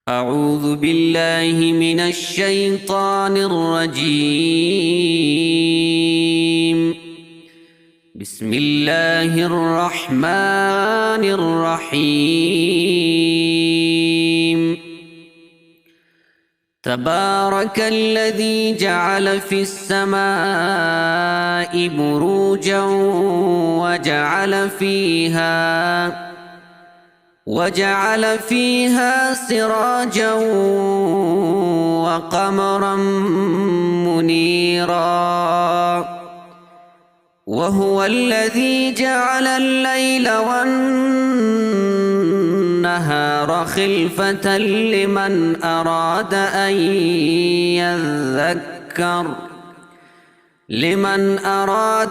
أعوذ بالله من الشيطان الرجيم. بسم الله الرحمن الرحيم. تبارك الذي جعل في السماء بروجا وجعل فيها سراجا وقمرا منيرا، وهو الذي جعل الليل والنهار خلفة لمن أراد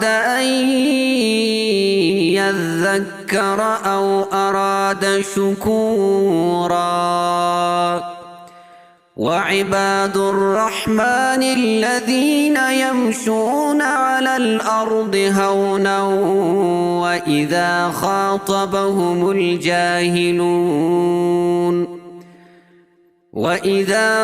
أن يذكر أو أراد شكورا. وعباد الرحمن الذين يمشون على الأرض هونا وإذا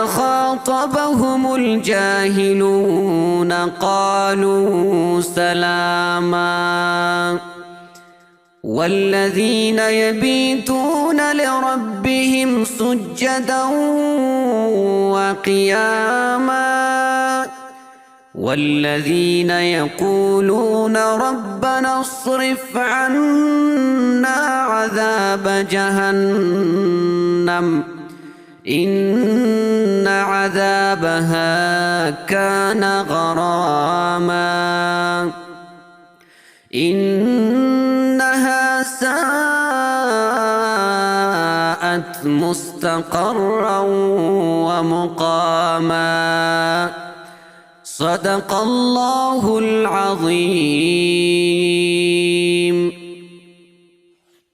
خاطبهم الجاهلون قالوا سلاما. والذين يبيتون لربهم سجدا وقياما، والذين يقولون ربنا اصرف عنا عذاب جهنم إن عذابها كان غراما إنها ساءت مستقرا ومقاما. صدق الله العظيم.